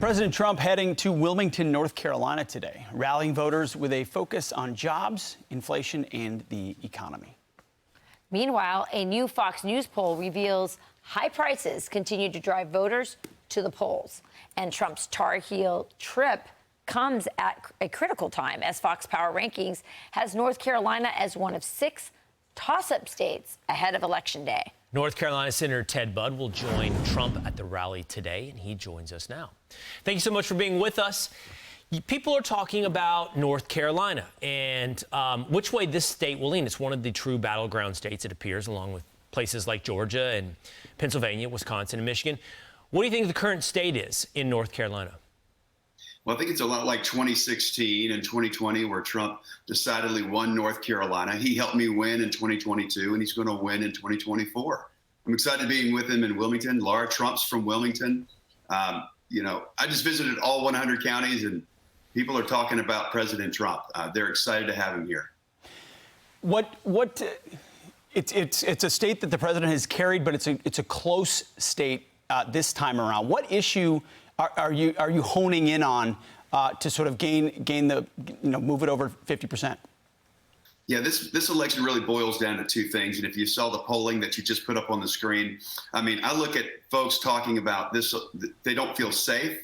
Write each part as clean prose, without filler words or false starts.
President Trump heading to Wilmington, North Carolina today, rallying voters with a focus on jobs, inflation, and the economy. Meanwhile, a new Fox News poll reveals high prices continue to drive voters to the polls. And Trump's Tar Heel trip comes at a critical time as Fox Power Rankings has North Carolina as one of 6 toss-up states ahead of Election Day. North Carolina Senator Ted Budd will join Trump at the rally today, and he joins us now. Thank you so much for being with us. People are talking about North Carolina and which way this state will lean. It's one of the true battleground states, it appears, along with places like Georgia and Pennsylvania, Wisconsin, and Michigan. What do you think the current state is in North Carolina? Well, I think it's a lot like 2016 and 2020, where Trump decidedly won North Carolina. He helped me win in 2022, and he's going to win in 2024. I'm excited being with him in Wilmington. Laura Trump's from Wilmington. I just visited all 100 counties, and people are talking about President Trump. They're excited to have him here. It's a state that the president has carried, but it's a close state this time around. What issue are you honing in on to sort of gain the move it over 50%? Yeah, this election really boils down to 2 things. And if you saw the polling that you just put up on the screen, I mean, I look at folks talking about this, they don't feel safe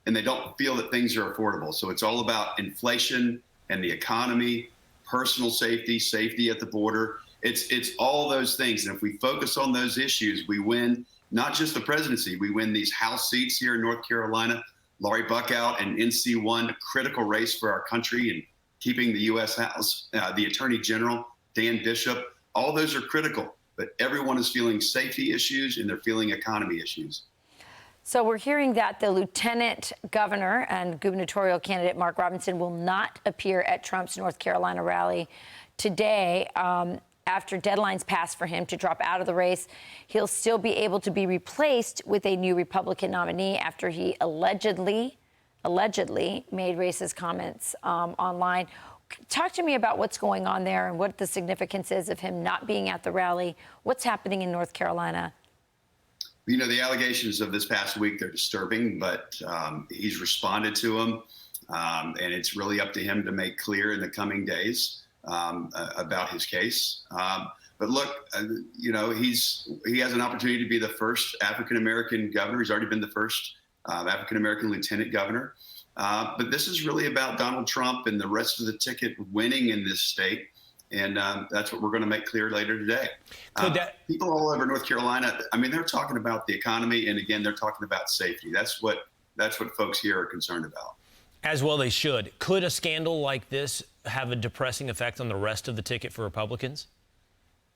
and they don't feel that things are affordable. So it's all about inflation and the economy, personal safety at the border. It's all those things. And if we focus on those issues, we win not just the presidency, we win these House seats here in North Carolina. Laurie Buckout and NC won a critical race for our country and keeping the U.S. House, the Attorney General, Dan Bishop, all those are critical. But everyone is feeling safety issues and they're feeling economy issues. So we're hearing that the lieutenant governor and gubernatorial candidate Mark Robinson will not appear at Trump's North Carolina rally today. After deadlines pass for him to drop out of the race, he'll still be able to be replaced with a new Republican nominee after he allegedly made racist comments online. Talk to me about what's going on there and what the significance is of him not being at the rally. What's happening in North Carolina? You know, the allegations of this past week, they're disturbing, but he's responded to them. And it's really up to him to make clear in the coming days about his case. But look, he has an opportunity to be the first African-American governor. He's already been the first African-American lieutenant governor. But this is really about Donald Trump and the rest of the ticket winning in this state. And that's what we're going to make clear later today. People all over North Carolina, I mean, they're talking about the economy. And again, they're talking about safety. That's what folks here are concerned about. As well they should. Could a scandal like this have a depressing effect on the rest of the ticket for Republicans?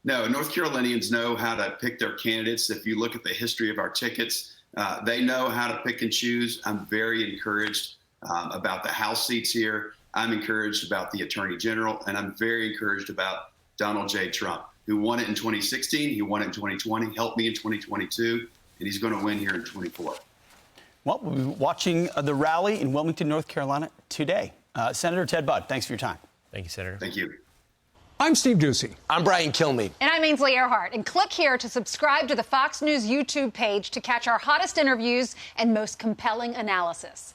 No, North Carolinians know how to pick their candidates. If you look at the history of our tickets, they know how to pick and choose. I'm very encouraged about the House seats here. I'm encouraged about the Attorney General, and I'm very encouraged about Donald J. Trump, who won it in 2016. He won it in 2020, helped me in 2022, and he's going to win here in 24. Well, we'll be watching the rally in Wilmington, North Carolina today. Senator Ted Budd, thanks for your time. Thank you, Senator. Thank you. I'm Steve Ducey. I'm Brian Kilmeade. And I'm Ainsley Earhart. And click here to subscribe to the Fox News YouTube page to catch our hottest interviews and most compelling analysis.